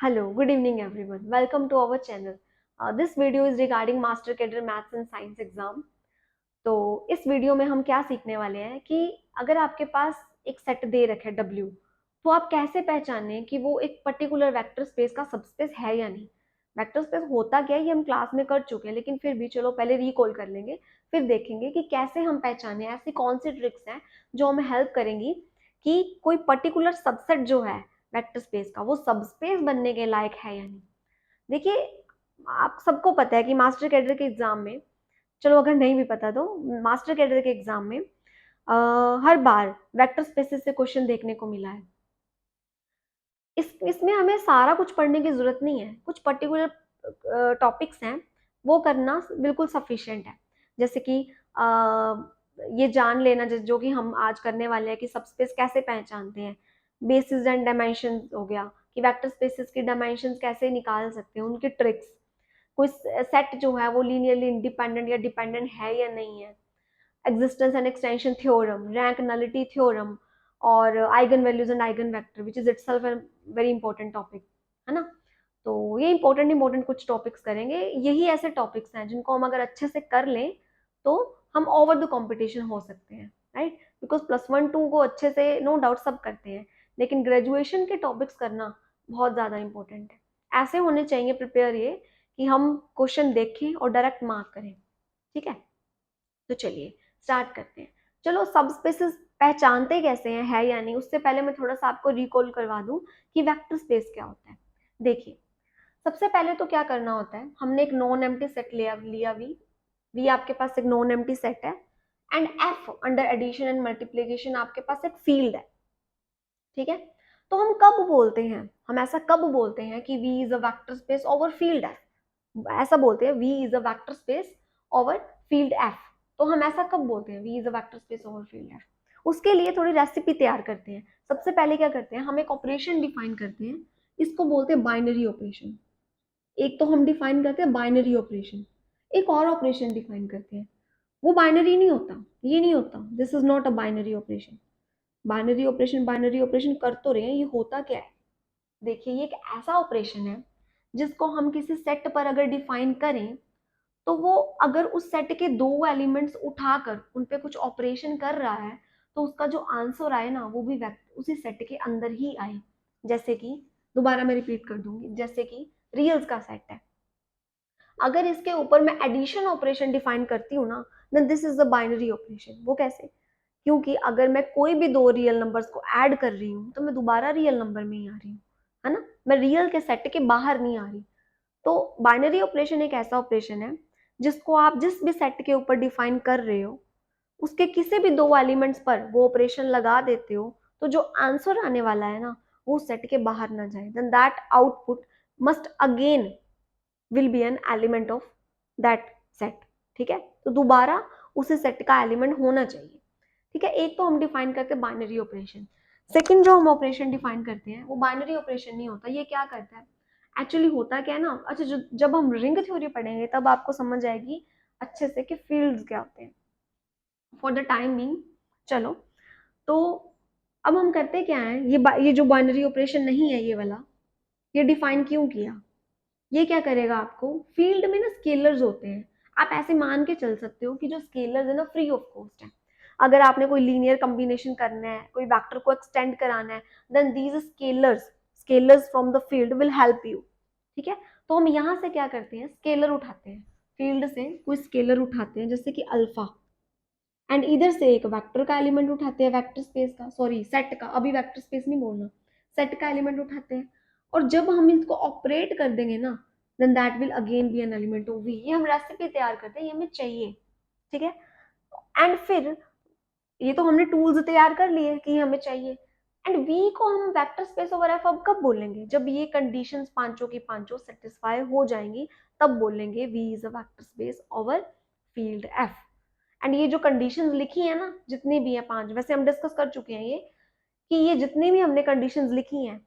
Hello, good evening everyone. Welcome to our channel. This video is regarding Master Cadre Maths and Science exam. तो इस video में हम क्या सीखने वाले हैं कि अगर आपके पास एक सेट दे रखे W, तो आप कैसे पहचाने कि वो एक पर्टिकुलर वेक्टर स्पेस का सबस्पेस है या नहीं। वेक्टर स्पेस होता क्या है ये हम क्लास में कर चुके हैं, लेकिन फिर भी चलो पहले रिकॉल कर लेंगे, फिर देखेंगे कि कैसे हम पहचाने। ऐसी कौन सी ट्रिक्स हैं जो हमें हेल्प करेंगी कि कोई पर्टिकुलर सबसेट जो है वेक्टर स्पेस का वो सबस्पेस बनने के लायक है या नहीं। देखिए, आप सबको पता है कि मास्टर कैडर के एग्जाम में, चलो अगर नहीं भी पता तो मास्टर कैडर के एग्जाम में हर बार वेक्टर स्पेसेस से क्वेश्चन देखने को मिला है। इसमें हमें सारा कुछ पढ़ने की जरूरत नहीं है, कुछ पर्टिकुलर टॉपिक्स हैं वो करना बिल्कुल सफिशिएंट है। जैसे कि ये जान लेना जो कि हम आज करने वाले हैं कि सबस्पेस कैसे पहचानते हैं, बेसिस एंड डायमेंशन हो गया कि वेक्टर स्पेसेस की डायमेंशंस कैसे निकाल सकते हैं, उनकी ट्रिक्स, कोई सेट जो है वो लीनियरली इंडिपेंडेंट या डिपेंडेंट है या नहीं है, existence and extension theorem, rank nullity theorem, और eigen values and eigen vector which is itself a very important topic, है ना। तो ये इंपॉर्टेंट इंपॉर्टेंट कुछ टॉपिक्स करेंगे। यही ऐसे टॉपिक्स हैं जिनको हम अगर अच्छे से कर लें तो हम ओवर द कंपटीशन हो सकते हैं, राइट। बिकॉज +1 2 को अच्छे से नो डाउट सब करते हैं, लेकिन ग्रेजुएशन के टॉपिक्स करना बहुत ज़्यादा इंपॉर्टेंट है। ऐसे होने चाहिए प्रिपेयर ये कि हम क्वेश्चन देखें और डायरेक्ट मार्क करें, ठीक है। तो चलिए स्टार्ट करते हैं। चलो सब स्पेसेस पहचानते कैसे हैं है या नहीं, उससे पहले मैं थोड़ा सा आपको रिकॉल करवा दूं कि वेक्टर स्पेस क्या होता है। देखिए, सबसे पहले तो क्या करना होता है, हमने एक नॉन एम्प्टी सेट लिया वी आपके पास एक नॉन एम्प्टी सेट है, and F under addition and multiplication आपके पास एक फील्ड है, ठीक है। तो हम कब बोलते हैं, हम ऐसा कब बोलते हैं कि V is a vector space over field F, ऐसा बोलते हैं V is a vector space over field F. तो हम ऐसा कब बोलते हैं V is a vector space over field F. उसके लिए थोड़ी रेसिपी तैयार करते हैं। सबसे पहले क्या करते हैं, हम एक ऑपरेशन डिफाइन करते हैं, इसको बोलते हैं बाइनरी ऑपरेशन। एक तो हम डिफाइन करते हैं बाइनरी ऑपरेशन, एक और ऑपरेशन डिफाइन करते हैं, वो बाइनरी नहीं होता, ये नहीं होता, this is not a binary operation. Binary operation कर तो रहे हैं, ये होता क्या है। देखिए, ये एक ऐसा ऑपरेशन है जिसको हम किसी सेट पर अगर डिफाइन करें तो वो अगर उस सेट के दो एलिमेंट्स उठाकर उन पे कुछ ऑपरेशन कर रहा है तो उसका जो आंसर आए ना वो भी उसी सेट के अंदर ही आए। जैसे कि, दोबारा मैं रिपीट कर दूंगी, जैसे कि रियल्स का सेट है, अगर इसके ऊपर मैं एडिशन ऑपरेशन डिफाइन करती हूँ ना, then this is the binary operation. वो कैसे, क्योंकि अगर मैं कोई भी दो रियल नंबर्स को ऐड कर रही हूँ तो मैं दोबारा रियल नंबर में ही आ रही हूँ, है ना, मैं रियल के सेट के बाहर नहीं आ रही। तो बाइनरी ऑपरेशन एक ऐसा ऑपरेशन है जिसको आप जिस भी सेट के ऊपर डिफाइन कर रहे हो उसके किसी भी दो एलिमेंट्स पर वो ऑपरेशन लगा देते हो, तो जो आंसर आने वाला है ना वो सेट के बाहर ना जाए, then that output must again will be an element of that set, ठीक है। तो दोबारा उसी सेट का एलिमेंट होना चाहिए, ठीक है। एक तो हम डिफाइन करते हैं बाइनरी ऑपरेशन। सेकंड जो हम ऑपरेशन डिफाइन करते हैं वो बाइनरी ऑपरेशन नहीं होता, ये क्या करता है, एक्चुअली होता क्या है ना, अच्छा जब हम रिंग थ्योरी पढ़ेंगे तब आपको समझ आएगी अच्छे से कि फील्ड्स क्या होते हैं। फॉर द टाइम बीइंग, चलो, तो अब हम करते क्या है, ये जो बाइनरी ऑपरेशन नहीं है ये वाला, ये डिफाइन क्यों किया, ये क्या करेगा आपको, फील्ड में ना स्केलर्स होते हैं। आप ऐसे मान के चल सकते हो कि जो स्केलर्स है ना फ्री ऑफ कॉस्ट है। अगर आपने कोई लीनियर कॉम्बिनेशन करना है, कोई वेक्टर को एक्सटेंड कराना है, then these scalars from the field will help you, ठीक है। तो हम यहाँ से क्या करते हैं, स्केलर उठाते हैं, फील्ड से कोई स्केलर उठाते हैं जैसे कि अल्फा, एंड इधर से एक वेक्टर का एलिमेंट उठाते हैं, वेक्टर स्पेस का, सॉरी सेट का, अभी वेक्टर स्पेस नहीं बोलना, सेट का एलिमेंट उठाते हैं। और जब हम इसको ऑपरेट कर देंगे ना, then that will again be an element of V. ये हम रेसिपी तैयार करते हैं, ये हमें चाहिए, ठीक है। एंड फिर ये तो हमने टूल्स तैयार कर लिए कि हमें चाहिए, एंड वी को हम वेक्टर स्पेस ओवर एफ अब कब बोलेंगे, जब ये कंडीशंस पांचों की पांचों सेटिस्फाई हो जाएंगी, तब बोलेंगे V is a vector space over field F. And ये जो कंडीशंस लिखी है ना, जितनी भी है पांच, वैसे हम डिस्कस कर चुके हैं ये, कि ये जितनी भी हमने कंडीशंस लिखी हैं,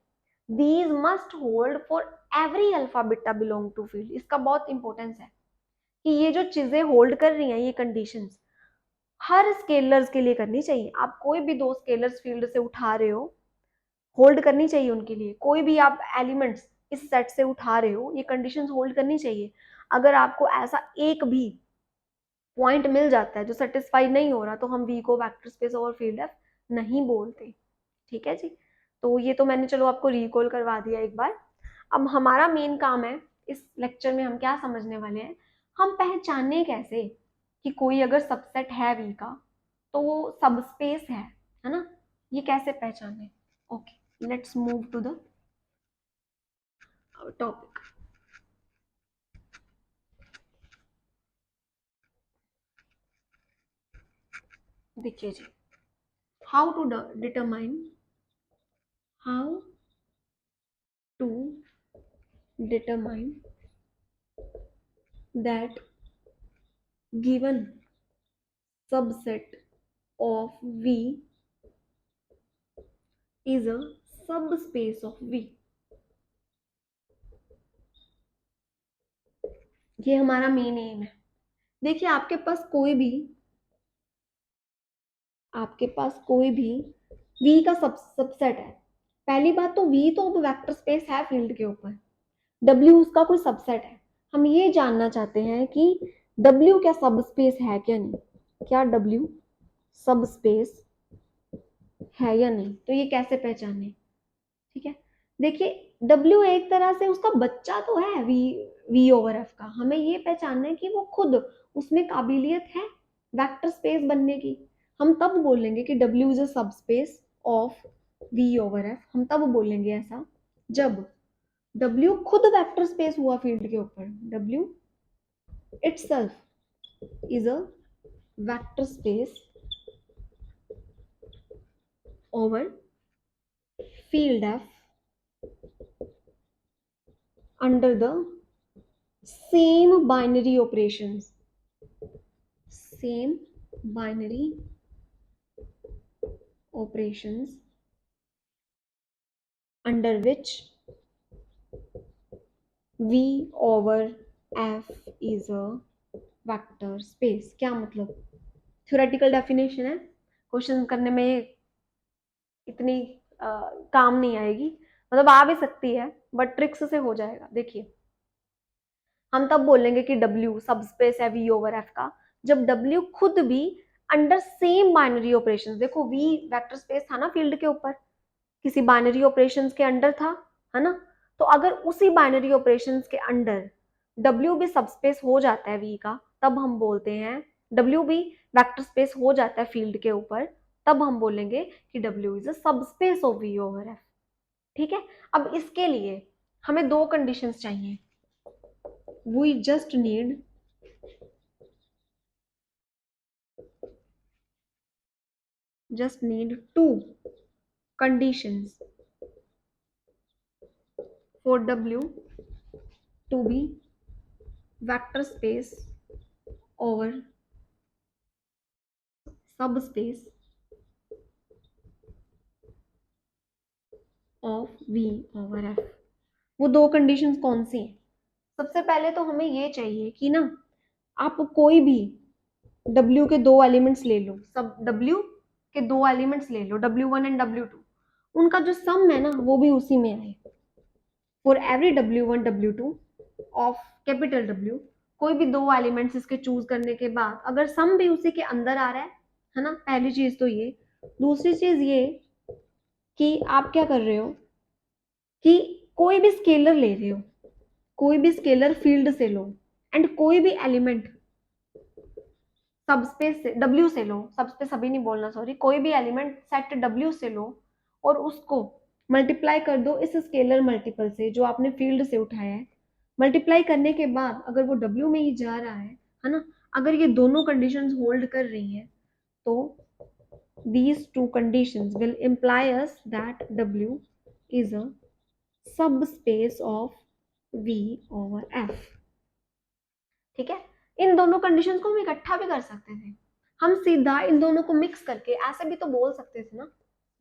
these must hold for every alpha beta belong to field. इसका बहुत इंपॉर्टेंस है कि ये जो चीजें होल्ड कर रही हैं, ये कंडीशंस हर स्केलर्स के लिए करनी चाहिए। आप कोई भी दो स्केलर्स फील्ड से उठा रहे हो, होल्ड करनी चाहिए उनके लिए, कोई भी आप एलिमेंट्स इस सेट से उठा रहे हो, ये कंडीशंस होल्ड करनी चाहिए। अगर आपको ऐसा एक भी पॉइंट मिल जाता है जो सेटिस्फाई नहीं हो रहा, तो हम वी को vector space over field F नहीं बोलते। ठीक है जी। तो ये तो मैंने चलो आपको रिकॉल करवा दिया एक बार। अब हमारा मेन काम है इस लेक्चर में, हम क्या समझने वाले हैं, हम पहचाने कैसे कि कोई अगर सबसेट है वी का तो वो सबस्पेस है ना, ये कैसे पहचाने। Okay, let's move to the topic. देखिए जी, how to determine, how to determine that given subset of V is a subspace of V। ये हमारा मेन एम है। देखिए आपके पास कोई भी V का सबसेट है। पहली बात तो V तो अब वेक्टर स्पेस है फील्ड के ऊपर, W उसका कोई सबसेट है। हम ये जानना चाहते हैं कि W क्या सबस्पेस है क्या नहीं, क्या W सबस्पेस है या नहीं, तो ये कैसे पहचाने। ठीक है, देखिए W एक तरह से उसका बच्चा तो है V ओवर F का, हमें ये पहचानना है कि वो खुद उसमें काबिलियत है वेक्टर स्पेस बनने की। हम तब बोलेंगे कि W is a subspace of V over F, हम तब बोलेंगे ऐसा जब W खुद वेक्टर स्पेस हुआ फील्ड के ऊपर। W itself is a vector space over field F under the same binary operations, same binary operations under which V over F is a vector space। क्या मतलब, थ्योरेटिकल डेफिनेशन है, question करने में इतनी काम नहीं आएगी, मतलब आ भी सकती है बट ट्रिक्स से हो जाएगा। देखिए हम तब बोलेंगे कि W सबस्पेस है V ओवर F का जब W खुद भी अंडर सेम बाइनरी ऑपरेशंस, देखो V वेक्टर स्पेस था ना फील्ड के ऊपर, किसी बाइनरी ऑपरेशंस के अंडर था, है ना, तो अगर उसी बाइनरी ऑपरेशंस के अंडर W भी सबस्पेस हो जाता है V का, तब हम बोलते हैं W भी वेक्टर स्पेस हो जाता है फील्ड के ऊपर, तब हम बोलेंगे कि W is a subspace of V over F। ठीक है, अब इसके लिए हमें दो कंडीशंस चाहिए। We just need two conditions for W to be vector space over subspace of V over F। वो दो कंडीशंस कौन सी हैं? सबसे पहले तो हमें ये चाहिए कि ना आप कोई भी W के दो एलिमेंट्स ले लो, सब W के दो एलिमेंट्स ले लो, W1 एंड W2, उनका जो सम है ना वो भी उसी में आए। For every W1 W2 of capital W, कोई भी दो एलिमेंट्स इसके चूज करने के बाद अगर सम भी उसी के अंदर आ रहा है ना, पहली चीज तो ये। दूसरी चीज ये कि आप क्या कर रहे हो कि कोई भी स्केलर ले रहे हो, कोई भी स्केलर फील्ड से लो एंड कोई भी एलिमेंट सबस्पेस से W से लो, सबस्पेस अभी नहीं बोलना सॉरी, कोई भी एलिमेंट सेट W से लो और उसको मल्टीप्लाई कर दो इस स्केलर मल्टीपल से जो आपने फील्ड से उठाया है। मल्टीप्लाई करने के बाद अगर वो W में ही जा रहा है ना, अगर ये दोनों कंडीशंस होल्ड कर रही हैं तो these two conditions will imply us that W is a subspace of V over F। ठीक है, इन दोनों कंडीशंस को हम इकट्ठा भी कर सकते थे, हम सीधा इन दोनों को मिक्स करके ऐसे भी तो बोल सकते थे ना।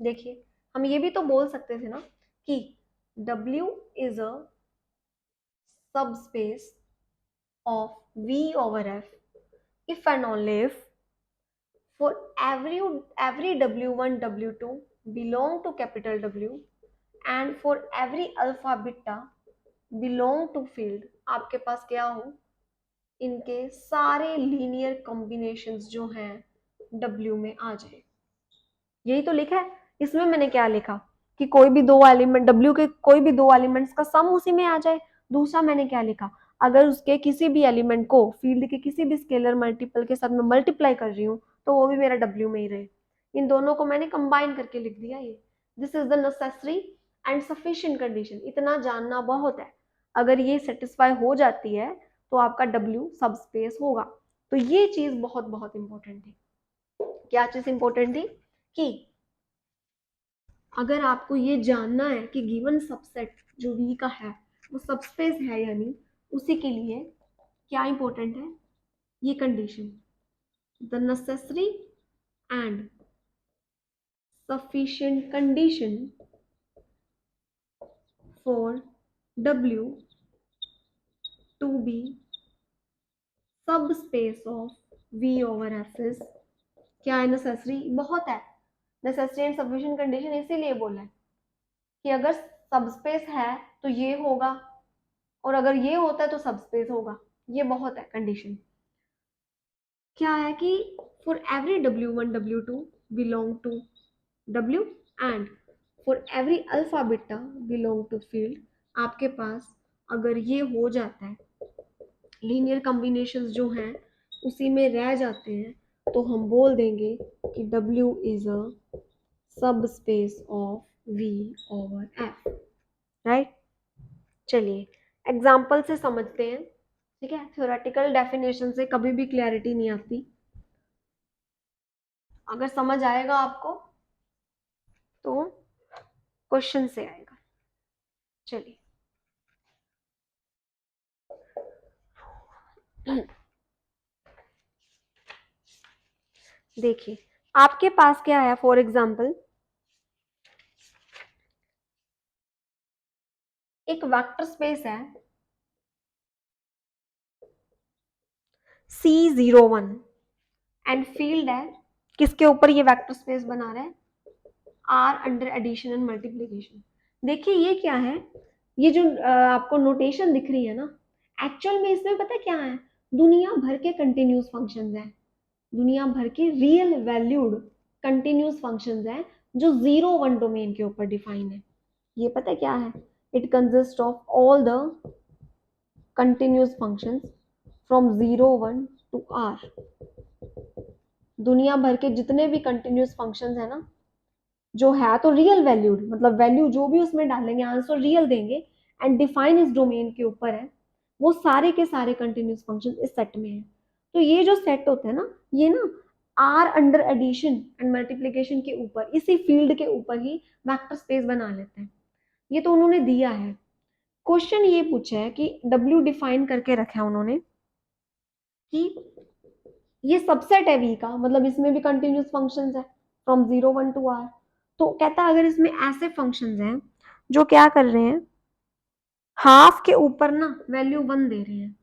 देखिए हम ये भी तो बोल सकते थे ना कि W is a subspace of V over F if and only if for every W1 W2 belong to capital W and for every alpha beta belong to field आपके पास क्या हो, इनके सारे लीनियर कॉम्बिनेशंस जो हैं W में आ जाए। यही तो लिखा है। इसमें मैंने क्या लिखा कि कोई भी दो एलिमेंट W के कोई भी दो एलिमेंट्स का सम उसी में आ जाए। दूसरा मैंने क्या लिखा, अगर उसके किसी भी एलिमेंट को फील्ड के किसी भी स्केलर मल्टीपल के साथ मैं मल्टीप्लाई कर रही हूँ तो वो भी मेरा W में ही रहे। इन दोनों को मैंने कंबाइन करके लिख दिया। ये this is the necessary and sufficient condition. इतना जानना बहुत है। अगर ये सेटिस्फाई हो जाती है तो आपका W सब स्पेस होगा। तो ये चीज बहुत बहुत इंपॉर्टेंट थी। क्या चीज इंपॉर्टेंट थी कि अगर आपको ये जानना है कि गिवन सबसेट जो वी का है वो सबस्पेस है या नहीं, उसी के लिए क्या इंपॉर्टेंट है, ये condition, the necessary and sufficient condition for W to be subspace of V over F is क्या है, नेसेसरी बहुत है। नेसेसरी एंड सफिशिएंट कंडीशन इसीलिए बोला है कि अगर सबस्पेस है तो ये होगा, और अगर ये होता है तो सबस्पेस होगा। ये बहुत है कंडीशन। क्या है कि for every W1 W2 belong to W and for every alpha beta belong to field, आपके पास अगर ये हो जाता है, लीनियर कॉम्बिनेशंस जो हैं उसी में रह जाते हैं, तो हम बोल देंगे कि W इज अ सब space of V over F, right. चलिए एग्जाम्पल से समझते हैं। ठीक है, थ्योरेटिकल डेफिनेशन से कभी भी क्लैरिटी नहीं आती। अगर समझ आएगा आपको तो क्वेश्चन से आएगा। चलिए देखिए, आपके पास क्या है, फॉर एग्जाम्पल एक वेक्टर स्पेस है C01 एंड फील्ड है, किसके ऊपर ये वेक्टर स्पेस बना रहा है, R under addition and multiplication. देखिए ये क्या है, ये जो आपको नोटेशन दिख रही है ना, एक्चुअल में इसमें पता क्या है, दुनिया भर के कंटिन्यूस फंक्शंस हैं, दुनिया भर के रियल वैल्यूड कंटिन्यूस फंक्शंस हैं जो 0-1 डोमेन के ऊपर डिफाइन है। ये पता है क्या है, it consist of all the continuous functions from 0-1 to R। दुनिया भर के जितने भी कंटिन्यूस फंक्शंस है ना, जो है तो रियल वैल्यूड, मतलब वैल्यू जो भी उसमें डालेंगे आंसर रियल देंगे एंड डिफाइन इस डोमेन के ऊपर है, वो सारे के सारे कंटिन्यूस फंक्शन इस सेट में है। तो ये जो सेट होता है ना, ये ना R under addition and multiplication के ऊपर, इसी फील्ड के ऊपर ही वेक्टर स्पेस बना लेते हैं। ये तो उन्होंने दिया है। क्वेश्चन ये पूछा है कि W डिफाइन करके रखा है उन्होंने कि ये सबसेट है वी का, मतलब इसमें भी कंटिन्यूस फंक्शंस है फ्रॉम 0-1 टू R। तो कहता है अगर इसमें ऐसे फंक्शंस हैं जो क्या कर रहे हैं, हाफ के ऊपर ना वैल्यू 1 दे रहे हैं,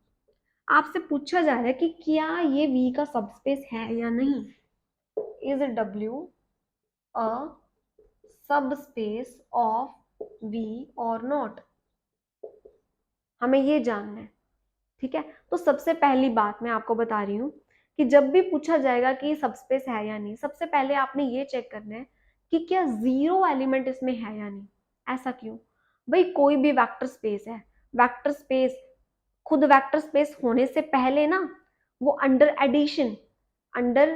आपसे पूछा जा रहा है कि क्या ये V का सबस्पेस है या नहीं, is W a subspace of V और नॉट, हमें ये जानना है। ठीक है, तो सबसे पहली बात मैं आपको बता रही हूँ कि जब भी पूछा जाएगा कि सबस्पेस है या नहीं, सबसे पहले आपने ये चेक करना है कि क्या जीरो एलिमेंट इसमें है या नहीं। ऐसा क्यों भाई, कोई भी वेक्टर स्पेस है, वेक्टर स्पेस खुद वेक्टर स्पेस होने से पहले ना वो under addition, under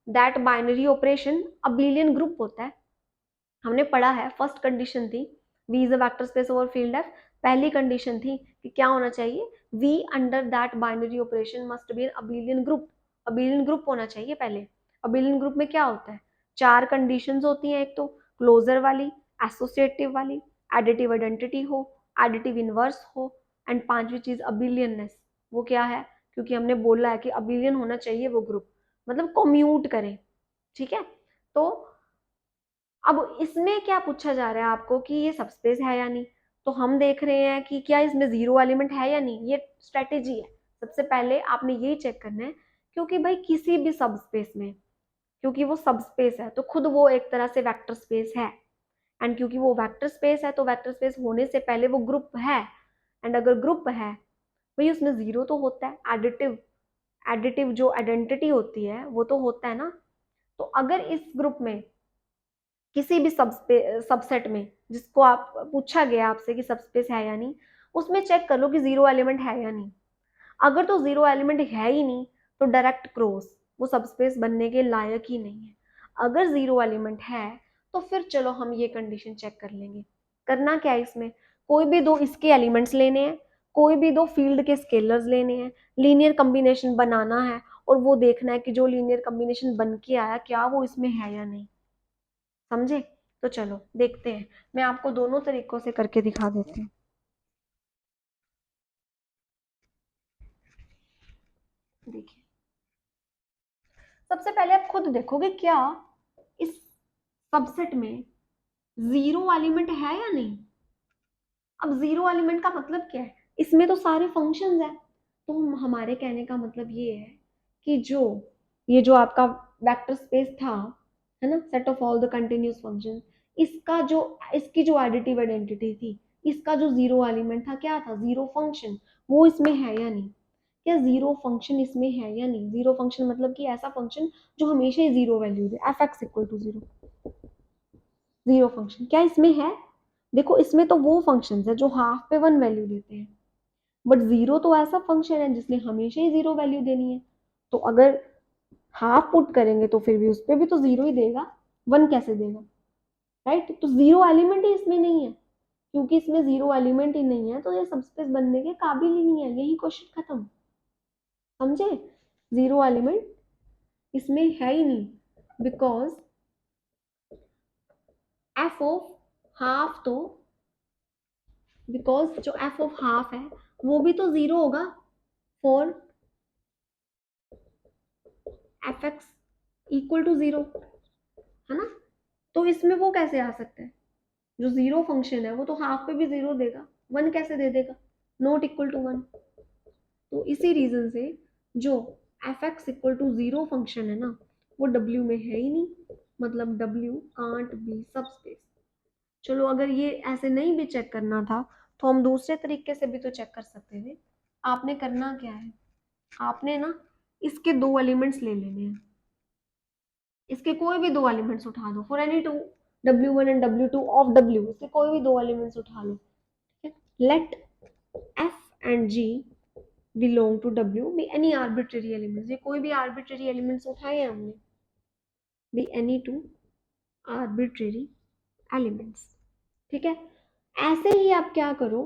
that binary operation abelian group होता है। हमने पढ़ा है, फर्स्ट कंडीशन थी V is a vector space over field F। पहली कंडीशन थी कि क्या होना चाहिए, V under that binary operation must be an abelian group. Abelian group होना चाहिए पहले। अबेलियन ग्रुप में क्या होता है, चार कंडीशंस होती हैं, एक तो क्लोजर वाली, एसोसिएटिव वाली, एडिटिव आइडेंटिटी हो, एडिटिव इनवर्स हो, एंड पांचवी चीज अबेलियननेस। वो क्या है, क्योंकि हमने बोला है कि अबेलियन होना चाहिए वो ग्रुप, मतलब कम्यूट करें। ठीक है, तो अब इसमें क्या पूछा जा रहा है आपको कि ये सबस्पेस है या नहीं, तो हम देख रहे हैं कि क्या इसमें जीरो एलिमेंट है या नहीं। ये स्ट्रेटेजी है, सबसे पहले आपने यही चेक करना है, क्योंकि भाई किसी भी सबस्पेस में, क्योंकि वो सबस्पेस है तो खुद वो एक तरह से वेक्टर स्पेस है, एंड क्योंकि वो वेक्टर स्पेस है तो वेक्टर स्पेस होने से पहले वो ग्रुप है, एंड अगर ग्रुप है भाई उसमें जीरो तो होता है, एडिटिव एडिटिव जो आइडेंटिटी होती है वो तो होता है ना। तो अगर इस ग्रुप में किसी भी सबसेट में जिसको आप पूछा गया आपसे कि सबस्पेस है या नहीं, उसमें चेक कर लो कि जीरो एलिमेंट है या नहीं। अगर तो जीरो एलिमेंट है ही नहीं तो डायरेक्ट क्रॉस, वो सबस्पेस बनने के लायक ही नहीं है। अगर जीरो एलिमेंट है तो फिर चलो हम ये कंडीशन चेक कर लेंगे। करना क्या है इसमें, कोई भी दो इसके एलिमेंट्स लेने हैं, कोई भी दो फील्ड के स्केलर्स लेने हैं, लीनियर कम्बिनेशन बनाना है और वो देखना है कि जो लीनियर कम्बिनेशन बन के आया क्या वो इसमें है या नहीं। समझे? तो चलो देखते हैं, मैं आपको दोनों तरीकों से करके दिखा देती हूँ। देखिए, सबसे पहले आप खुद देखोगे क्या इस सबसेट में जीरो एलिमेंट है या नहीं। अब जीरो एलिमेंट का मतलब क्या है, इसमें तो सारे फंक्शंस है। तो हमारे कहने का मतलब ये है कि जो ये जो आपका वेक्टर स्पेस था, है ना, set of all the continuous functions, इसका जो इसकी जो एडिटिव आइडेंटिटी थी, इसका जो जीरो एलिमेंट था क्या था, जीरो फंक्शन, वो इसमें है या नहीं। क्या जीरो फंक्शन इसमें है या नहीं। जीरो फंक्शन मतलब कि ऐसा फंक्शन जो हमेशा ही जीरो वैल्यू दे, f x equal to zero, zero function क्या इसमें है। देखो इसमें तो वो फंक्शन है जो हाफ पे वन वैल्यू देते हैं, बट जीरो तो ऐसा फंक्शन है जिसने हमेशा ही जीरो वैल्यू देनी है। तो अगर हाफ पुट करेंगे तो फिर भी उस पर भी तो जीरो ही देगा, वन कैसे देगा, राइट। तो जीरो एलिमेंट ही इसमें नहीं है, क्योंकि इसमें जीरो एलिमेंट ही नहीं है तो ये सबस्पेस बनने के काबिल ही नहीं है, यही क्वेश्चन खत्म। समझे? जीरो एलिमेंट इसमें है ही नहीं, बिकॉज एफ ऑफ हाफ तो, बिकॉज जो एफ ऑफ हाफ है वो भी तो जीरो होगा for f x equal to zero, है ना। तो इसमें वो कैसे आ सकता है, जो जीरो फंक्शन है वो तो हाफ पे भी जीरो देगा, वन कैसे दे देगा, नॉट इक्वल टू वन। तो इसी रीजन से जो f x equal to zero function है ना वो डब्ल्यू में है ही नहीं, मतलब W can't be subspace. चलो अगर ये ऐसे नहीं भी चेक करना था तो हम दूसरे तरीके से भी तो चेक कर सकते थे। आपने करना क्या है, आपने ना इसके दो एलिमेंट्स ले लेने हैं, इसके कोई भी दो एलिमेंट्स उठा दो for any two, W1 and W2 of W, इसके कोई भी दो एलिमेंट्स उठा लो। Let F and G belong to W be any arbitrary elements, ये कोई भी आर्बिट्रेरी एलिमेंट्स उठाए हैं हमने, be any two arbitrary elements. ठीक है, ऐसे ही आप क्या करो,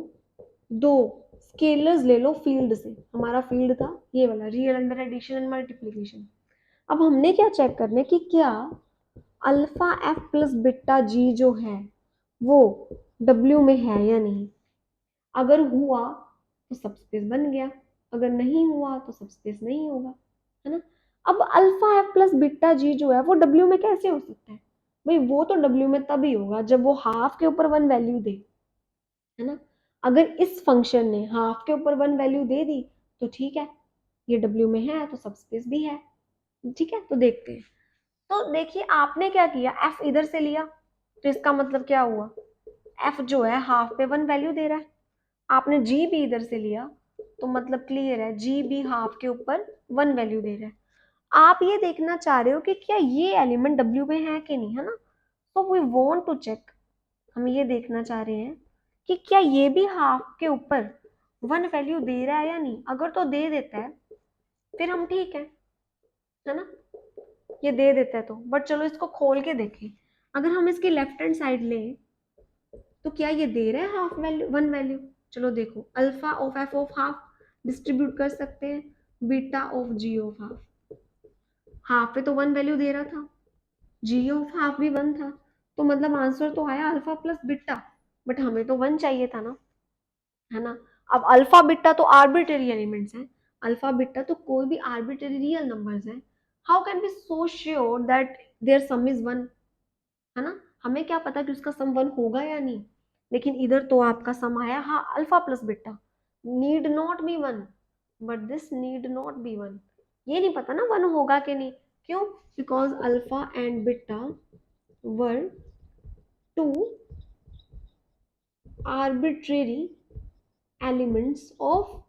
दो स्केलर्स ले लो फील्ड से, हमारा फील्ड था ये वाला real under addition and multiplication. अब हमने क्या चेक करना है कि क्या alpha f plus beta g जो है वो डब्ल्यू में है या नहीं। अगर हुआ तो सबस्पेस बन गया, अगर नहीं हुआ तो सबस्पेस नहीं होगा, है ना। अब alpha f plus beta g जो है वो डब्ल्यू में कैसे हो सकता है, भाई वो तो डब्ल्यू में तभी होगा जब वो हाफ के ऊपर वन वैल्यू दे, है ना। अगर इस फंक्शन ने हाफ के ऊपर वन वैल्यू दे दी तो ठीक है, ये डब्ल्यू में है तो सबस्पेस भी है। ठीक है, तो देखते हैं। तो देखिए आपने क्या किया, एफ इधर से लिया तो इसका मतलब क्या हुआ, एफ जो है हाफ पे वन वैल्यू दे रहा है। आपने जी भी इधर से लिया तो मतलब क्लियर है जी भी हाफ के ऊपर वन वैल्यू दे रहा है। आप ये देखना चाह रहे हो कि क्या ये एलिमेंट डब्ल्यू में है कि नहीं, है ना। तो वी वांट टू चेक, हम ये देखना चाह रहे हैं कि क्या ये भी हाफ के ऊपर वन वैल्यू दे रहा है या नहीं। अगर तो दे देता है फिर हम ठीक है ना, ये दे देता है तो, बट चलो इसको खोल के देखें। अगर हम इसकी लेफ्ट हैंड साइड लें तो क्या ये दे रहा है हाफ वैल्यू वन वैल्यू। चलो देखो, alpha of f of half distribute कर सकते हैं, beta of g of half, half पे तो वन वैल्यू दे रहा था, जी ऑफ हाफ भी वन था, तो मतलब आंसर तो आया अल्फा प्लस बीटा, बट हमें तो वन चाहिए था ना, है ना। अब अल्फा बीटा तो आर्बिट्रेरी एलिमेंट्स हैं, अल्फा बीटा तो कोई भी आर्बिट्रेरी रियल नंबर्स हैं, how can be so sure that their sum is one, है ना। हमें क्या पता कि उसका सम वन होगा या नहीं। लेकिन इधर तो आपका सम आया हाँ alpha plus beta, need not be one, but this need not be one, ये नहीं पता ना वन होगा कि नहीं। क्यों, because alpha and beta were two arbitrary elements of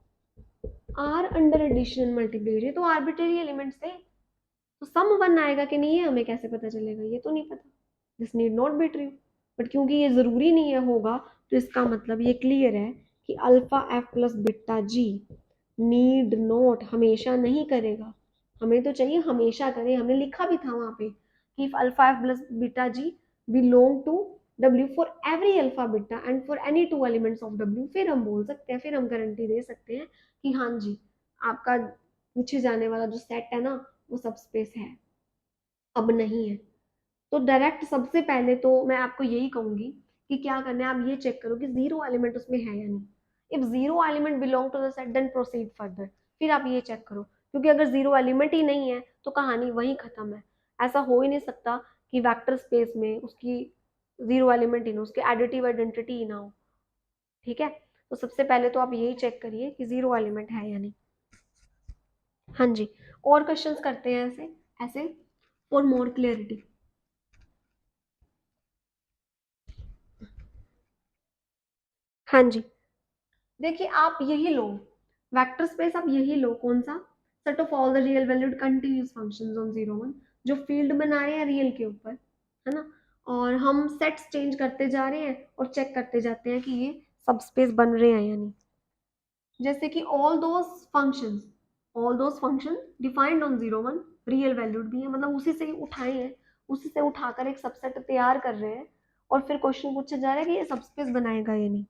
R under addition and multiplication, तो आर्बिट्रेरी एलिमेंट्स थे, तो सम वन आएगा कि नहीं है हमें कैसे पता चलेगा, ये तो नहीं पता। This need not be true, but क्योंकि ये ज़रूरी नहीं है होगा, तो इसका मतलब ये क्लियर है कि alpha f plus beta g need not, हमेशा नहीं करेगा। हमें तो चाहिए हमेशा करे, हमने लिखा भी था वहाँ पे कि if alpha f plus beta g belong to W for every alpha beta and for any two elements of W, फिर हम बोल सकते हैं, फिर हम गारंटी दे सकते हैं कि हाँ जी आपका पूछे जाने वाला जो सेट है ना वो सब स्पेस है। अब नहीं है तो डायरेक्ट सबसे पहले तो मैं आपको यही कहूंगी कि क्या करना है, आप ये चेक करो कि जीरो एलिमेंट उसमें है या नहीं। If zero element belong to the set then proceed further, फिर आप ये चेक करो, क्योंकि अगर जीरो एलिमेंट ही नहीं है तो कहानी वहीं खत्म है। ऐसा हो ही नहीं सकता कि वेक्टर स्पेस में उसकी जीरो एलिमेंट ही ना, उसकी एडिटिव आइडेंटिटी ही ना हो। ठीक है, तो सबसे पहले तो आप यही चेक करिए कि जीरो एलिमेंट है या नहीं। हाँ जी, और क्वेश्चंस करते हैं ऐसे ऐसे फॉर मोर क्लियरिटी। हाँ जी, देखिए आप यही लो, वेक्टर स्पेस आप यही लो, कौन सा, set of all the real valued continuous functions on 0 1, जो फील्ड बना रहे हैं रियल के ऊपर, है ना, और हम सेट्स चेंज करते जा रहे हैं और चेक करते जाते हैं कि ये सब स्पेस बन रहे हैं या नहीं। जैसे कि all those function defined on 0 1 real valued भी है, मतलब उसी से ही उठाए हैं, उसी से उठाकर एक सबसेट तैयार कर रहे हैं और फिर क्वेश्चन पूछा जा रहा है कि ये सब स्पेस बनाएगा या नहीं,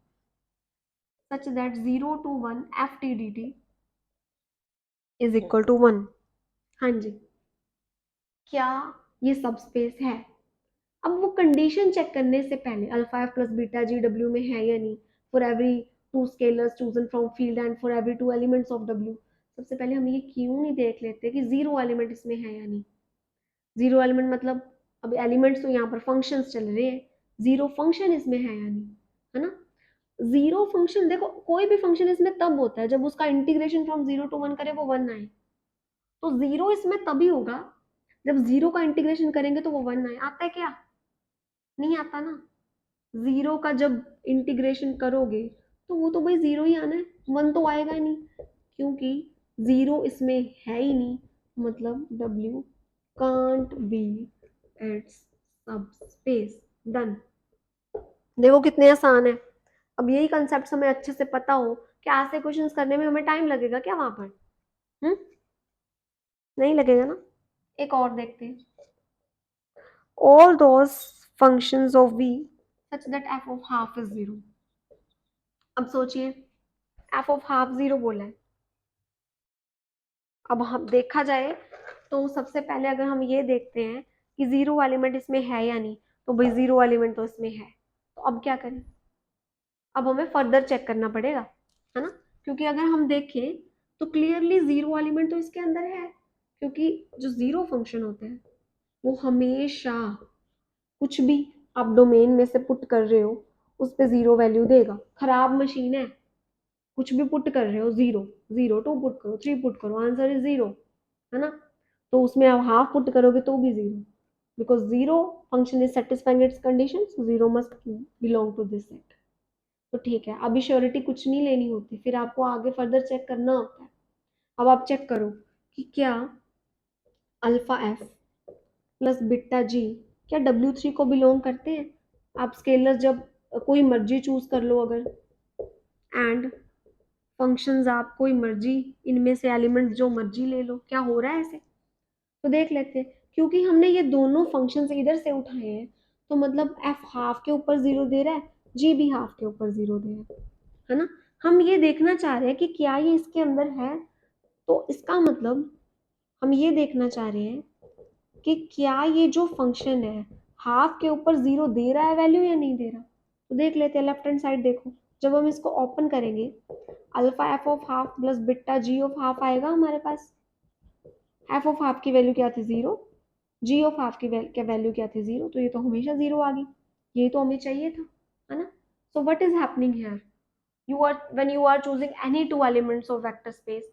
such that 0 to 1 f t d t is equal to 1। हाँ जी, क्या ये सब स्पेस है। अब वो कंडीशन चेक करने से पहले अल्फा एफ प्लस बीटा जी डब्ल्यू में है या नहीं, for every two scalars chosen from field and for every two elements of W, सबसे पहले हम ये क्यों नहीं देख लेते कि जीरो एलिमेंट इसमें है या नहीं। जीरो एलिमेंट मतलब अब एलिमेंट्स तो यहाँ पर फंक्शंस चल रहे हैं, जीरो फंक्शन इसमें है या नहीं, है ना। जीरो फंक्शन देखो, कोई भी फंक्शन इसमें तब होता है जब उसका इंटीग्रेशन फ्रॉम 0 to 1 करे वो 1 आए, तो जीरो इसमें तभी होगा जब जीरो का इंटीग्रेशन करेंगे तो वो 1 आए। आता है क्या, नहीं आता ना। जीरो का जब इंटीग्रेशन करोगे तो वो तो भाई जीरो ही आना है, 1 तो आएगा ही नहीं, क्योंकि जीरो इसमें है ही नहीं, मतलब W कांट बी इट्स सब स्पेस। डन, देखो कितने आसान है। अब यही कंसेप्ट हमें अच्छे से पता हो कि ऐसे क्वेश्चंस करने में हमें टाइम लगेगा क्या वहां पर, हम्म, नहीं लगेगा ना। एक और देखते हैं, all those functions of v such that f of half is 0। अब सोचिए f of half 0 बोला है, अब हम देखा जाए तो सबसे पहले अगर हम ये देखते हैं कि जीरो एलिमेंट इसमें है या नहीं, तो भाई जीरो एलिमेंट तो इसमें है, तो अब क्या करें, अब हमें फर्दर चेक करना पड़ेगा, है ना, क्योंकि अगर हम देखें तो क्लियरली जीरो एलिमेंट तो इसके अंदर है, क्योंकि जो जीरो फंक्शन होते हैं वो हमेशा कुछ भी आप डोमेन में से पुट कर रहे हो उस पे जीरो वैल्यू देगा। खराब मशीन है, कुछ भी पुट कर रहे हो जीरो, 0 2 पुट करो, 3 पुट करो, आंसर इज जीरो, है ना। तो उसमें आप हाफ पुट करोगे तो भी zero, because zero function is satisfying its condition, zero must belong to this set. तो ठीक है, अभी श्योरिटी कुछ नहीं लेनी होती, फिर आपको आगे फर्दर चेक करना होता है। अब आप चेक करो कि क्या अल्फा एफ प्लस बीटा जी क्या W3 को बिलोंग करते हैं। आप स्केलर जब कोई मर्जी चूज कर लो अगर, एंड फंक्शंस आप कोई मर्जी इनमें से एलिमेंट जो मर्जी ले लो, क्या हो रहा है ऐसे, तो देख लेते हैं। क्योंकि हमने ये दोनों फंक्शन इधर से उठाए हैं तो मतलब एफ हाफ के ऊपर जीरो दे रहा है, जी भी हाफ के ऊपर जीरो दे रहा है ना। हम ये देखना चाह रहे हैं कि क्या ये इसके अंदर है, तो इसका मतलब हम ये देखना चाह रहे हैं कि क्या ये जो फंक्शन है हाफ के ऊपर जीरो दे रहा है वैल्यू या नहीं दे रहा। तो देख लेते हैं, लेफ्ट हैंड साइड देखो, जब हम इसको ओपन करेंगे alpha f of half plus beta g of half आएगा हमारे पास। एफ ऑफ हाफ की वैल्यू क्या थी जीरो, जी ऑफ हाफ की वैल्यू क्या थी जीरो, तो ये तो हमेशा जीरो आ गई, ये तो हमें चाहिए था, है ना। So what is happening here, you are when you are choosing any two elements of vector space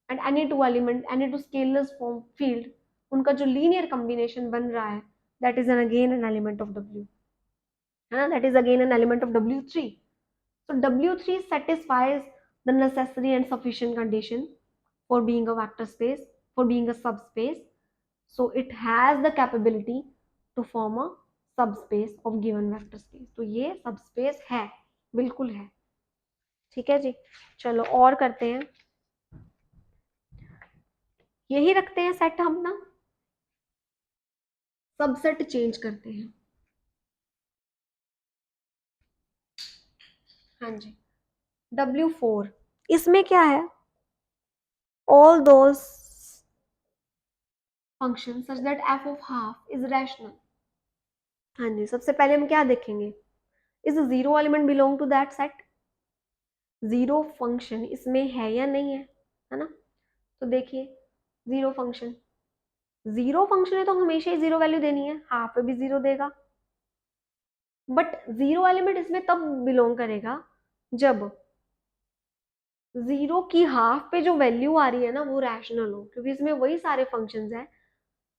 and any two element any two scalars form field, उनका जो लीनियर कॉम्बिनेशन बन रहा है that is an again an element of W, है ना, that is again an element of W3। So W3 satisfies the necessary and sufficient condition for being a vector space, for being a subspace. So it has the capability to form a subspace of given vector space. तो ये subspace है, बिल्कुल है. ठीक है जी. चलो और करते हैं. यही रखते हैं सेट हम ना, सबसेट चेंज करते हैं. हाँ जी. W4 इसमें क्या है? All those functions such that f of half is rational. हाँ जी. सबसे पहले हम क्या देखेंगे? Is a zero element belong to that set? Zero function इसमें है या नहीं है ना? तो देखिए जीरो फंक्शन है तो हमेशा ही जीरो वैल्यू देनी है, हाफ पे भी जीरो देगा. बट जीरो एलिमेंट इसमें तब बिलोंग करेगा जब जीरो की हाफ पे जो वैल्यू आ रही है ना वो रैशनल हो, क्योंकि इसमें वही सारे फंक्शंस हैं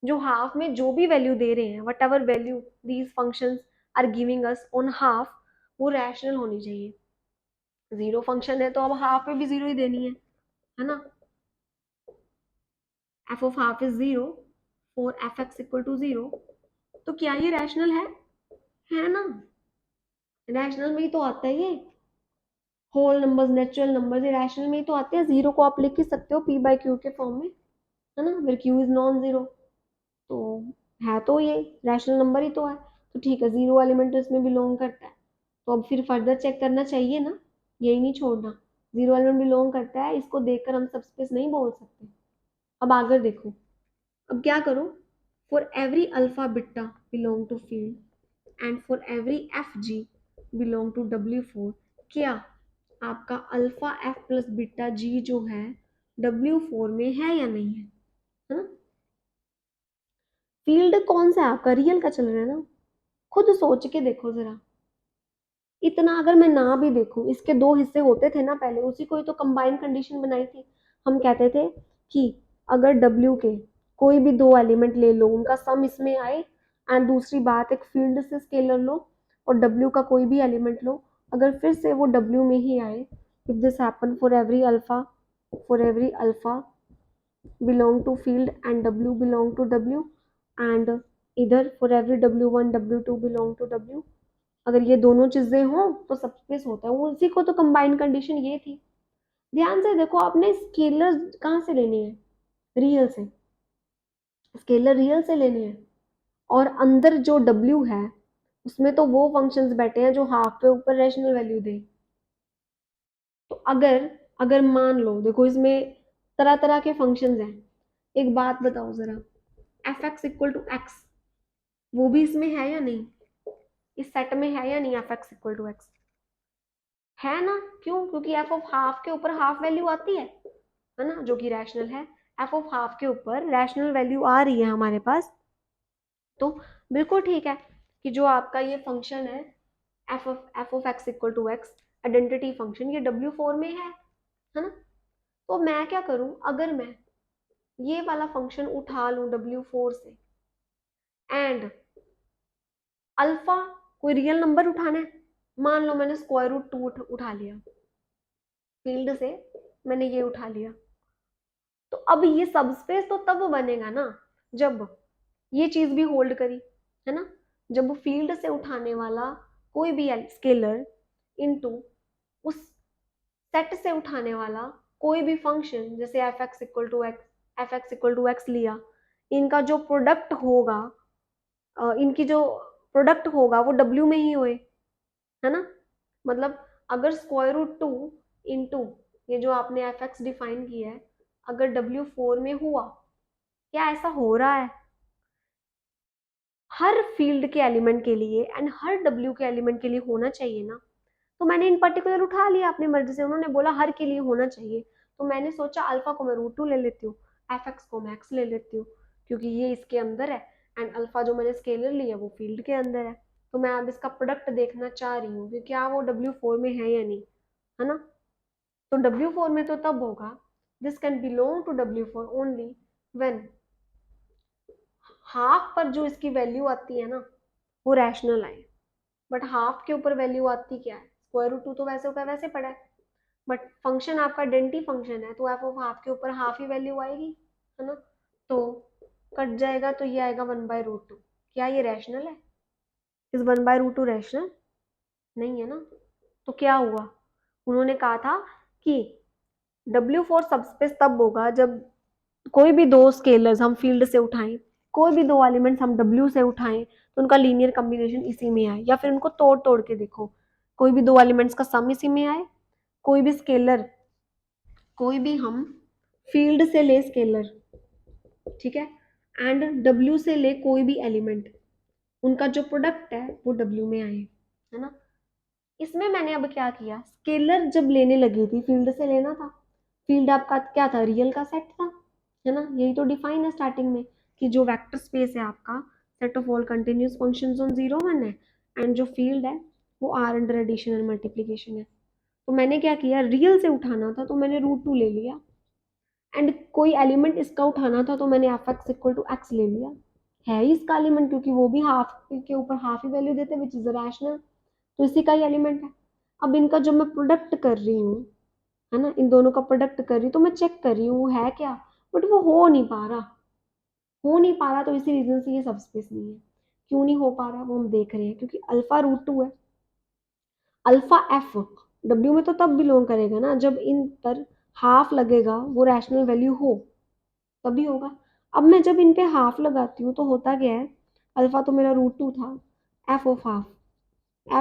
जो हाफ में जो भी वैल्यू दे रहे हैं, whatever value these functions are giving us on half, वो रैशनल होनी चाहिए. जीरो फंक्शन है तो अब हाफ पे भी जीरो ही देनी है ना? F of half is zero for f x equal to zero. तो क्या ये रैशनल है ना? रैशनल में ही तो आता है ये. होल नंबर्स, नेचुरल नंबर्स, ये रैशनल में ही तो आते हैं. जीरो को आप लिख ही सकते हो पी बाई क्यू के फॉर्म में, है ना? फिर क्यू इज नॉन जीरो, तो है तो ये रैशनल नंबर ही तो है. तो ठीक है, जीरो एलिमेंट तो इसमें बिलोंग करता है. तो अब फिर फर्दर चेक करना चाहिए ना, यही नहीं छोड़ना. जीरो एलिमेंट बिलोंग करता है, इसको देखकर हम सबस्पेस नहीं बोल सकते. अब आगे देखो. अब क्या करो? For every alpha beta belong to field and for every f g belong to W4, क्या आपका alpha f plus beta g जो है W4 में है या नहीं है ना? फील्ड कौन सा है आपका? रियल का चल रहा है ना? खुद सोच के देखो जरा. इतना अगर मैं ना भी देखूं, इसके दो हिस्से होते थे ना पहले, उसी को ही तो कंबाइन कंडीशन बनाई थी. हम कहते थे कि अगर W के कोई भी दो एलिमेंट ले लो, उनका सम इसमें आए, एंड दूसरी बात एक फील्ड से स्केलर लो और W का कोई भी एलिमेंट लो, अगर फिर से वो W में ही आए, if this happen for every alpha belong to field and W belong to W, and इधर for every W1 W2 belong to W, अगर ये दोनों चीजें हों तो सबस्पेस होता है. उसी को तो कंबाइन कंडीशन ये थी. ध्यान से देखो, आपने स्केलर कहाँ से लेने हैं? रियल से. स्केलर रियल से लेने हैं, और अंदर जो W है उसमें तो वो फंक्शंस बैठे हैं जो हाफ पे ऊपर रैशनल वैल्यू दे. तो अगर अगर मान लो, देखो इसमें तरह तरह के फंक्शंस हैं. एक बात बताओ जरा, f x equal to x वो भी इसमें है या नहीं? इस सेट में है या नहीं? F x equal to x है ना? क्यों? क्योंकि एफ ऑफ हाफ के ऊपर हाफ वैल्यू आती है ना, जो कि रैशनल है. एफ ऑफ हाफ के ऊपर रैशनल वैल्यू आ रही है हमारे पास, तो बिल्कुल ठीक है कि जो आपका ये फंक्शन है f of x equal to x, identity function, ये W4 में है ना? तो मैं क्या करूं, अगर मैं ये वाला फंक्शन उठा लूं W4 से, एंड अल्फा कोई रियल नंबर उठाना है, मान लो मैंने स्क्वायर रूट 2 उठा लिया, फील्ड से मैंने ये उठा लिया, तो अब ये सबस्पेस तो तब बनेगा ना जब ये चीज भी होल्ड करी, है ना? जब फील्ड से उठाने वाला कोई भी स्केलर इनटू उस सेट से उठाने वाला कोई भी फंक्शन, जैसे f x equal to x लिया, इनका जो प्रोडक्ट होगा, इनकी जो प्रोडक्ट होगा वो W में ही होए, है ना? मतलब अगर स्क्वायर रूट 2 इंटू ये जो आपने एफ एक्स डिफाइन किया है, अगर W4 में हुआ, क्या ऐसा हो रहा है? हर फील्ड के एलिमेंट के लिए एंड हर W के एलिमेंट के लिए होना चाहिए ना. तो मैंने इन पर्टिकुलर उठा लिया अपनी मर्जी से, उन्होंने बोला हर के लिए होना चाहिए, तो मैंने सोचा अल्फा को मैं रूट 2 ले लेती हूँ, एफ एक्स को मैं एक्स ले लेती हूँ, क्योंकि ये इसके अंदर है, एंड अल्फा जो मैंने स्केलर लिया वो फील्ड के अंदर है. तो मैं अब इसका प्रोडक्ट देखना चाह रही हूँ कि क्या वो W4 में है या नहीं, है ना? तो W4 में तो तब होगा, this can belong to W4 only when half पर जो इसकी वैल्यू आती है ना वो रैशनल आए, बट हाफ के ऊपर वैल्यू आती क्या है? स्क्वायर रूट 2 तो वैसे का वैसे पड़ा है, बट फंक्शन आपका डेंटी फंक्शन है तो एफ ऑफ हाफ के ऊपर हाफ ही वैल्यू आएगी, है ना। तो कट जाएगा तो ये आएगा 1/√2। क्या ये रैशनल है? इस 1/√2 रैशनल नहीं है ना। तो क्या हुआ, उन्होंने कहा था कि W4 सबस्पेस तब होगा जब कोई भी दो स्केलर्स हम फील्ड से उठाएं, कोई भी दो एलिमेंट्स हम W से उठाएं तो उनका लीनियर कॉम्बिनेशन इसी में आए, या फिर उनको तोड़ तोड़ के देखो, कोई भी दो एलिमेंट्स का सम इसी में आए, कोई भी स्केलर, कोई भी हम फील्ड से ले स्केलर, ठीक है, एंड W से ले कोई भी एलिमेंट, उनका जो प्रोडक्ट है वो W में आए, है ना। इसमें मैंने अब क्या किया, स्केलर जब लेने लगी थी फील्ड से लेना था, फील्ड आपका क्या था, रियल का सेट था, है ना। यही तो डिफाइन है स्टार्टिंग में कि जो वेक्टर स्पेस है आपका set of all continuous functions on 0 1 है, एंड जो फील्ड है वो R under addition and multiplication है। तो मैंने क्या किया, रियल से उठाना था तो मैंने √2 ले लिया, एंड कोई एलिमेंट इसका उठाना था तो मैंने f x equal to x ले लिया, है ही इसका एलिमेंट क्योंकि वो भी हाफ के ऊपर हाफ ही वैल्यू देते विच इज रैशनल, तो इसी का ही एलिमेंट है। अब इनका जो मैं प्रोडक्ट कर रही हूँ, है ना, इन दोनों का प्रोडक्ट कर रही हूँ तो मैं चेक कर रही हूँ वो है क्या, बट वो हो नहीं पा रहा तो इसी रीजन से ये सबस्पेस नहीं है। क्यों नहीं हो पा रहा वो हम देख रहे हैं, क्योंकि अल्फा √2 है, अल्फा एफ डब्ल्यू में तो तब बिलोंग करेगा ना जब इन पर हाफ लगेगा, वो रैशनल वैल्यू हो तभी होगा। अब मैं जब इन पे हाफ लगाती हूँ तो होता क्या है, अल्फा तो मेरा √2 था, एफ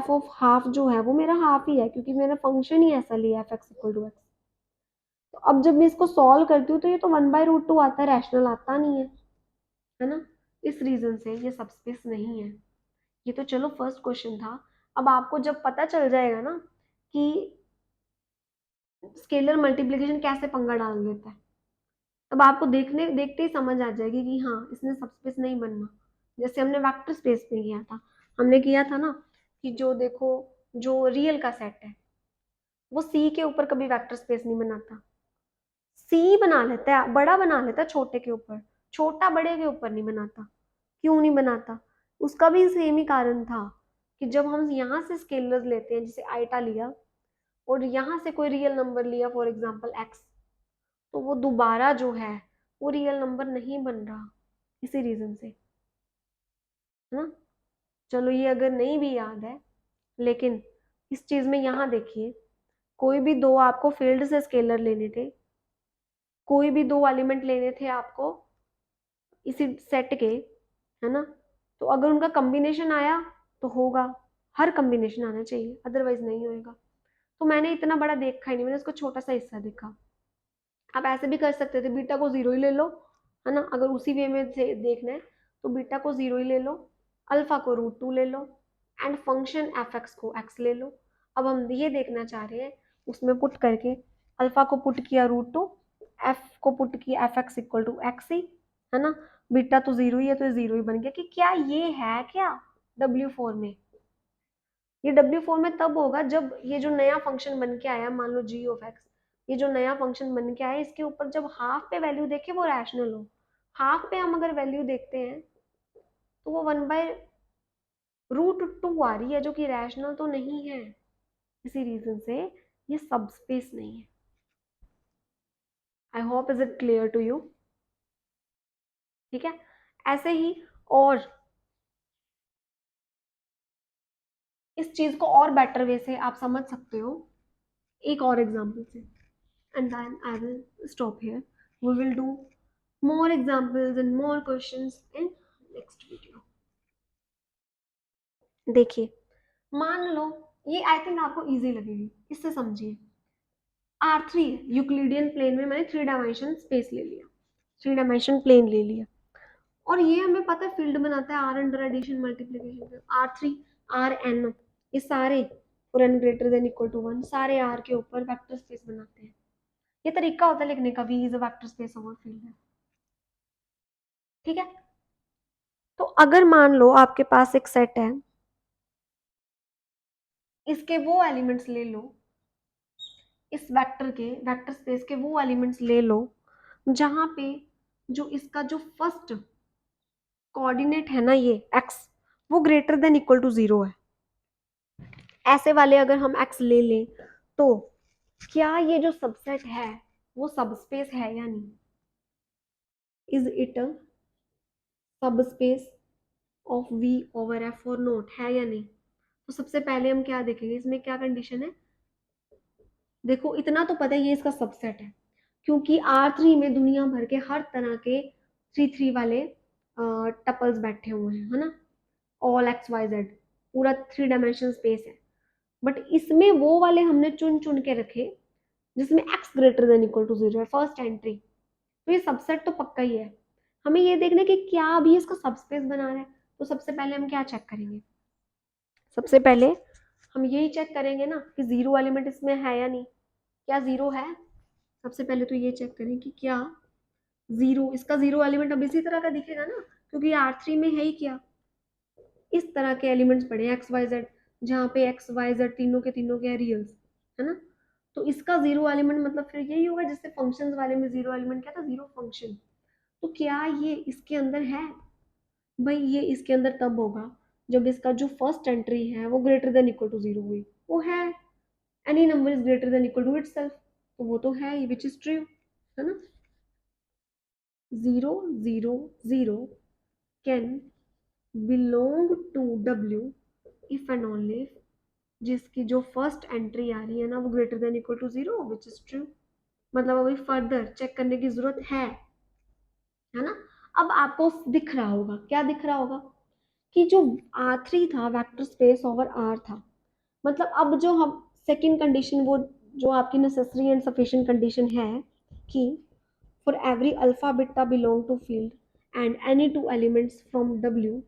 ऑफ हाफ जो है वो मेरा हाफ ही है क्योंकि मेरा फंक्शन ही ऐसा लिया f x equal to x. तो अब जब मैं इसको सॉल्व करती हूँ तो ये तो 1/√2 आता है, रैशनल आता नहीं है ना। इस रीजन से ये सबस्पेस नहीं है। ये तो चलो फर्स्ट क्वेश्चन था। अब आपको जब पता चल जाएगा ना कि स्केलर मल्टीप्लिकेशन कैसे पंगा डाल देता है, तब आपको देखने देखते ही समझ आ जाएगी कि हाँ इसने सबस्पेस नहीं बनना। जैसे हमने वेक्टर स्पेस में किया था, हमने किया था ना कि जो देखो, जो रियल का सेट है वो सी के ऊपर कभी वेक्टर स्पेस नहीं बनाता, सी बना लेता है, बड़ा बना लेता है छोटे के ऊपर, छोटा बड़े के ऊपर नहीं बनाता। क्यों नहीं बनाता, उसका भी सेम ही कारण था कि जब हम यहाँ से स्केलर्स लेते हैं, जैसे आइटा लिया और यहाँ से कोई रियल नंबर लिया फॉर एग्जांपल एक्स, तो वो दोबारा जो है वो रियल नंबर नहीं बन रहा, इसी रीजन से, है ना। चलो ये अगर नहीं भी याद है, लेकिन इस चीज में यहाँ देखिए, कोई भी दो आपको फील्ड से स्केलर लेने थे, कोई भी दो एलिमेंट लेने थे आपको इसी सेट के, है ना, तो अगर उनका कॉम्बिनेशन आया तो होगा, हर कॉम्बिनेशन आना चाहिए अदरवाइज नहीं होएगा। तो मैंने इतना बड़ा देखा ही नहीं, मैंने उसको छोटा सा हिस्सा देखा। आप ऐसे भी कर सकते थे, बीटा को 0 ही ले लो, है ना, अगर उसी वे में से देखना है तो बीटा को 0 ही ले लो, अल्फा को √2 ले लो, एंड फंक्शन एफ एक्स को एक्स ले लो। अब हम ये देखना चाह रहे हैं उसमें पुट करके, अल्फा को पुट किया √2, एफ को पुट किया f x equal to x ही, है ना, बीटा तो 0 ही है तो 0 ही बन गया। कि क्या ये है क्या W4 में, ये W4 में तब होगा जब ये जो नया फंक्शन बन के आया, मान लो जी ऑफ एक्स, ये जो नया फंक्शन बन के आया इसके ऊपर जब हाफ पे वैल्यू देखे वो रैशनल हो। हाफ पे हम अगर वैल्यू देखते हैं तो वो 1/√2 आ रही है जो कि रैशनल तो नहीं है, इसी रीजन से ये सबस्पेस नहीं है। I hope is it clear to you. ठीक है, ऐसे ही और इस चीज को और बेटर वे से आप समझ सकते हो एक और एग्जांपल से, and then I will stop here. We will do more examples and more questions in next video. देखिए, मान लो ये आई थिंक आपको इजी लगेगी, इससे समझिए। R3 यूक्लिडियन प्लेन में मैंने 3 डायमेंशन स्पेस ले लिया, 3 डायमेंशन प्लेन ले लिया, और ये हमें पता है फील्ड बनाता है R under addition multiplication. R3 RN ये सारे for n greater than equal to 1 सारे R के ऊपर वेक्टर स्पेस बनाते हैं। ये तरीका होता है लिखने का, V is a vector space over field है। ठीक है, तो अगर मान लो आपके पास एक सेट है, इसके वो एलिमेंट्स ले लो, इस वेक्टर स्पेस के वो एलिमेंट्स ले लो जहां पे जो इसका जो फर्स्ट कोऑर्डिनेट है ना ये x, वो ग्रेटर देन इक्वल टू 0 है, ऐसे वाले अगर हम एक्स ले लें तो क्या ये जो सबसेट है वो सबस्पेस है या नहीं? Is it a subspace of V over F और नोट, है या नहीं? तो सबसे पहले हम क्या देखेंगे, इसमें क्या कंडीशन है? देखो इतना तो पता है ये इसका सबसेट है, क्योंकि R3 में दुनिया भर के हर तरह के 3 वाले टपल्स बैठे हुए हैं, है ना, ऑल एक्स वाई जेड, पूरा 3 डायमेंशन स्पेस है। बट इसमें वो वाले हमने चुन चुन के रखे जिसमें x greater than equal to 0 है, फर्स्ट एंट्री। तो ये सबसेट तो पक्का ही है। हमें ये देखना है कि क्या अभी इसका सबस्पेस बना रहा है। तो सबसे पहले हम क्या चेक करेंगे? सबसे पहले हम यही चेक करेंगे ना कि जीरो एलिमेंट इसमें है या नहीं। क्या जीरो है? सबसे पहले तो ये चेक करें कि क्या जीरो, इसका जीरो एलिमेंट अब इसी तरह का दिखेगा ना, क्योंकि R3 में है ही क्या, इस तरह के एलिमेंट्स पड़े एक्स वाई जेड, जहाँ पे एक्स वाई जेड तीनों के तीनों के रियल्स, है ना। तो इसका जीरो एलिमेंट मतलब फिर यही होगा जिससे फंक्शंस वाले में जीरो एलिमेंट क्या था, जीरो फंक्शन। तो क्या ये इसके अंदर है? भाई ये इसके अंदर तब होगा जब इसका जो फर्स्ट एंट्री है वो greater than equal to zero हुई। वो है, any number is greater than equal to itself, तो वो तो है, विच इज ट्रू, है ना। 0 0 0 can belong to W if and only जिसकी जो फर्स्ट एंट्री आ रही है ना वो greater than equal to zero, which is true. मतलब अभी फर्दर चेक करने की जरूरत है ना। अब आपको दिख रहा होगा, क्या दिख रहा होगा, कि जो R3 था वेक्टर स्पेस ओवर R था। मतलब अब जो हम सेकंड कंडीशन, वो जो आपकी नेसेसरी एंड सफिशिएंट कंडीशन है कि for every alpha beta belong to field and any two elements from W,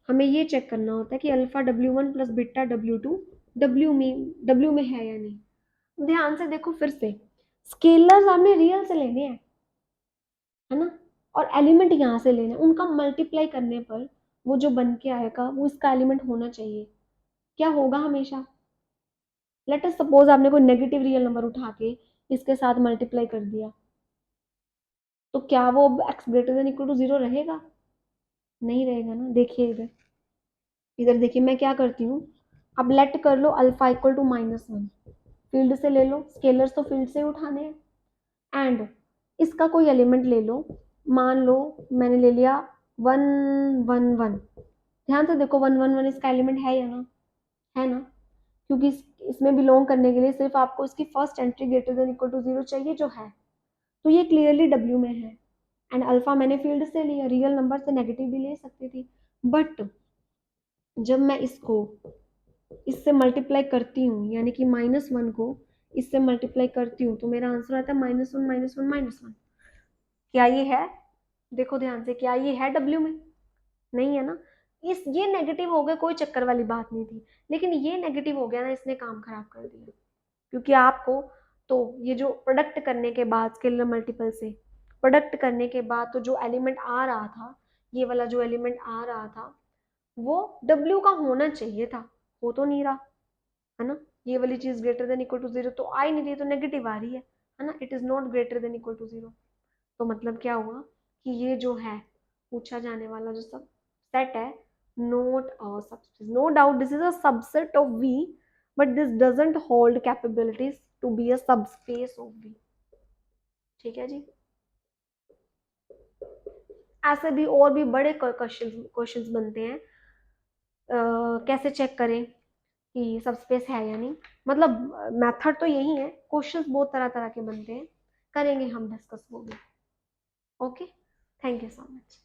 हमें ये चेक करना होता है कि alpha W1 plus beta W2 W में है या नहीं। ध्यान से देखो फिर से, स्केलर्स आपने रियल से लेने हैं, है ना, और एलिमेंट यहाँ से लेना है, उनका मल्टीप्लाई करने पर वो जो बन के आएगा वो इसका एलिमेंट होना चाहिए। क्या होगा हमेशा? लेट अस सपोज आपने कोई नेगेटिव रियल नंबर उठा के इसके साथ मल्टीप्लाई कर दिया, तो क्या वो x greater than equal to zero रहेगा? नहीं रहेगा ना। देखिए इधर, इधर देखिए मैं क्या करती हूँ, अब लेट कर लो अल्फा इक्वल टू -1, फील्ड से ले लो, स्केलर्स तो फील्ड से उठाने हैं, एंड इसका कोई एलिमेंट ले लो, मान लो मैंने ले लिया 1 1 1। ध्यान से देखो 1 1 1 इसका एलिमेंट है या ना, है ना, क्योंकि इसमें बिलोंग करने के लिए सिर्फ आपको इसकी first entry greater than equal to zero चाहिए जो है, तो ये क्लियरली W में है। एंड अल्फा मैंने फील्ड से लिया, रियल नंबर से नेगेटिव भी ले सकती थी, बट जब मैं इसको इससे मल्टीप्लाई करती हूँ, यानी कि -1 को इससे मल्टीप्लाई करती हूँ, तो मेरा आंसर आता है -1 -1 -1। क्या ये है? देखो ध्यान से, क्या ये है W में? नहीं है ना। इस ये नेगेटिव हो गए, कोई चक्कर वाली बात नहीं थी, लेकिन ये नेगेटिव हो गया ना, इसने काम खराब कर दिया। क्योंकि आपको तो ये जो प्रोडक्ट करने के बाद स्केलर मल्टीपल से प्रोडक्ट करने के बाद तो जो एलिमेंट आ रहा था, ये वाला जो एलिमेंट आ रहा था वो W का होना चाहिए था, हो तो नहीं रहा, है ना। ये वाली चीज greater than equal to zero तो आ ही नहीं रही, तो नेगेटिव आ रही है ना, it is not greater than equal to zero. तो मतलब क्या हुआ कि ये जो है पूछा जाने वाला जो सब सेट है, not subspace, no doubt this is a subset of V, but this doesn't hold capabilities to be a subspace of V। ठीक है जी। ऐसे भी और भी बड़े क्वेश्चंस बनते हैं, कैसे चेक करें कि सबस्पेस है या नहीं। मतलब मेथड तो यही है, क्वेश्चंस बहुत तरह तरह के बनते हैं, करेंगे हम डिस्कस वो भी। Okay, thank you so much.